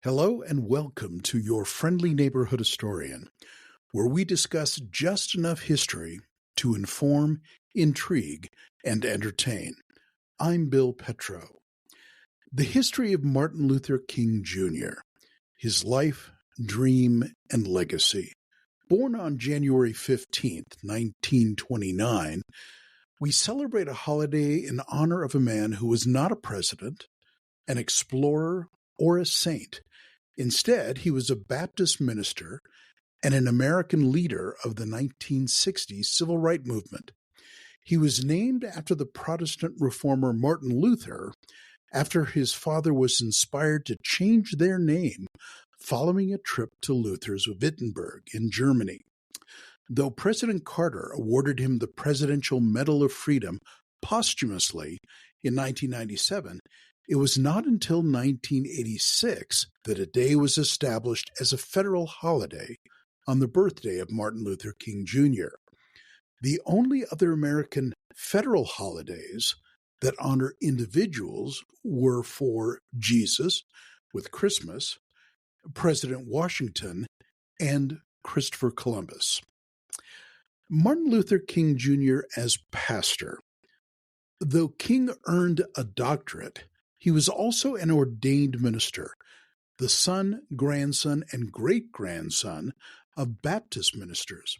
Hello and welcome to your friendly neighborhood historian, where we discuss just enough history to inform, intrigue, and entertain. I'm Bill Petro. The history of Martin Luther King Jr., his life, dream, and legacy. Born on January 15th, 1929, we celebrate a holiday in honor of a man who was not a president, an explorer, or a saint. Instead, he was a Baptist minister and an American leader of the 1960s civil rights movement. He was named after the Protestant reformer Martin Luther after his father was inspired to change their name following a trip to Luther's Wittenberg in Germany. Though President Carter awarded him the Presidential Medal of Freedom posthumously in 1997, it was not until 1986 that a day was established as a federal holiday on the birthday of Martin Luther King Jr. The only other American federal holidays that honor individuals were for Jesus, with Christmas, President Washington, and Christopher Columbus. Martin Luther King Jr. as pastor. Though King earned a doctorate, he was also an ordained minister, the son, grandson, and great-grandson of Baptist ministers.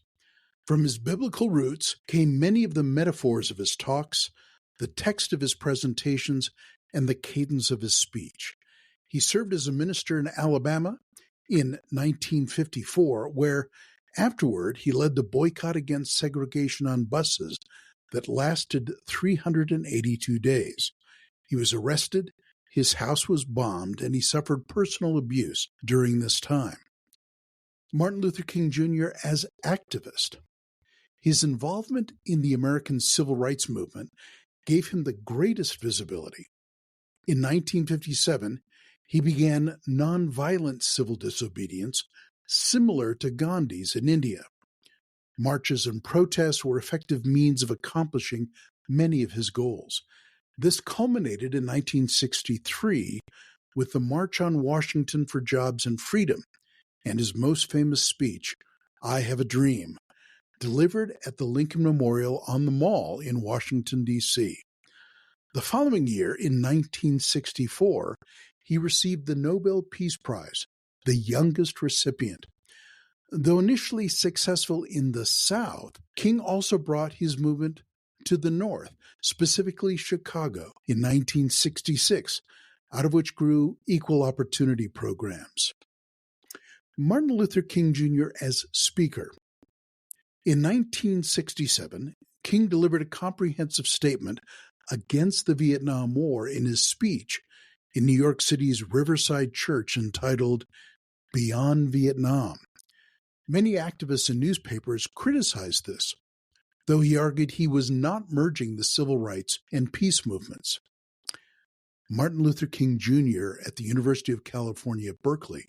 From his biblical roots came many of the metaphors of his talks, the text of his presentations, and the cadence of his speech. He served as a minister in Alabama in 1954, where afterward he led the boycott against segregation on buses that lasted 382 days. He was arrested, his house was bombed, and he suffered personal abuse during this time. Martin Luther King Jr. as activist. His involvement in the American Civil Rights Movement gave him the greatest visibility. In 1957, he began nonviolent civil disobedience similar to Gandhi's in India. Marches and protests were effective means of accomplishing many of his goals. This culminated in 1963 with the March on Washington for Jobs and Freedom and his most famous speech, I Have a Dream, delivered at the Lincoln Memorial on the Mall in Washington, D.C. The following year, in 1964, he received the Nobel Peace Prize, the youngest recipient. Though initially successful in the South, King also brought his movement to the North, specifically Chicago, in 1966, out of which grew equal opportunity programs. Martin Luther King Jr. as speaker. In 1967, King delivered a comprehensive statement against the Vietnam War in his speech in New York City's Riverside Church entitled Beyond Vietnam. Many activists and newspapers criticized this, though he argued he was not merging the civil rights and peace movements. Martin Luther King Jr. at the University of California, Berkeley.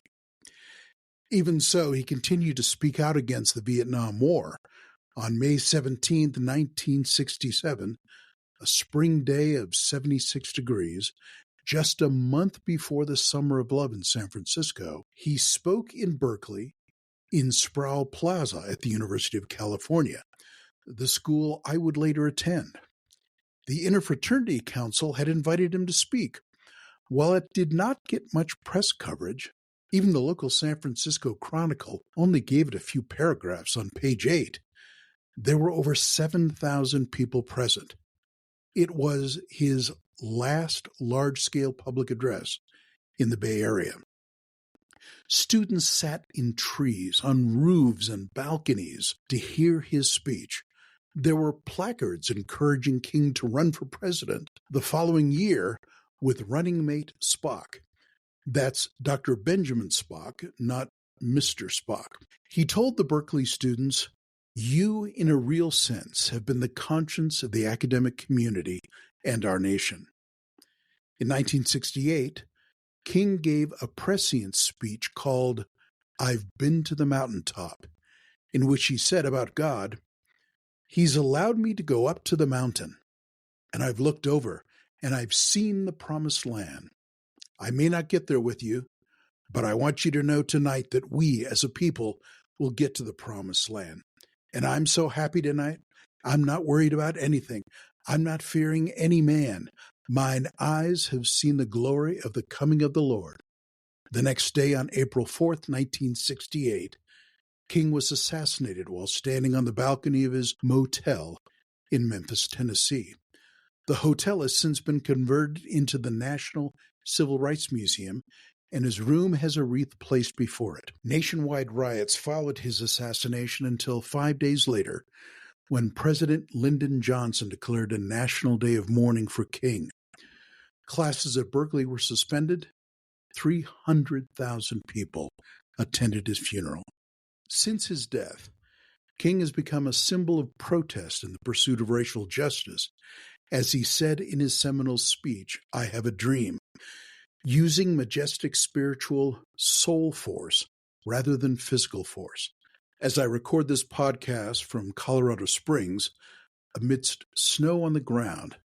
Even so, he continued to speak out against the Vietnam War. On May 17, 1967, a spring day of 76 degrees, just a month before the Summer of Love in San Francisco, he spoke in Berkeley in Sproul Plaza at the University of California, the school I would later attend. The Interfraternity Council had invited him to speak. While it did not get much press coverage, even the local San Francisco Chronicle only gave it a few paragraphs on page 8. There were over 7,000 people present. It was his last large-scale public address in the Bay Area. Students sat in trees, on roofs and balconies to hear his speech. There were placards encouraging King to run for president the following year with running mate Spock. That's Dr. Benjamin Spock, not Mr. Spock. He told the Berkeley students, "You, in a real sense, have been the conscience of the academic community and our nation." In 1968, King gave a prescient speech called I've Been to the Mountaintop, in which he said about God, "He's allowed me to go up to the mountain, and I've looked over, and I've seen the promised land. I may not get there with you, But I want you to know tonight that we, as a people, will get to the promised land. And I'm so happy tonight. I'm not worried about anything. I'm not fearing any man. Mine eyes have seen the glory of the coming of the Lord. The next day, on April 4th, 1968, King was assassinated while standing on the balcony of his motel in Memphis, Tennessee. The hotel has since been converted into the National Civil Rights Museum, and his room has a wreath placed before it. Nationwide riots followed his assassination until 5 days later, when President Lyndon Johnson declared a national day of mourning for King. Classes at Berkeley were suspended. 300,000 people attended his funeral. Since his death, King has become a symbol of protest in the pursuit of racial justice, as he said in his seminal speech, "I Have a Dream," using majestic spiritual soul force rather than physical force. As I record this podcast from Colorado Springs, amidst snow on the ground,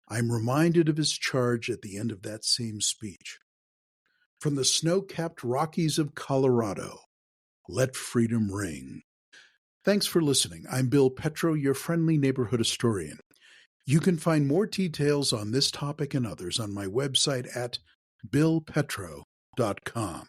I'm reminded of his charge at the end of that same speech. From the snow-capped Rockies of Colorado, let freedom ring. Thanks for listening. I'm Bill Petro, your friendly neighborhood historian. You can find more details on this topic and others on my website at billpetro.com.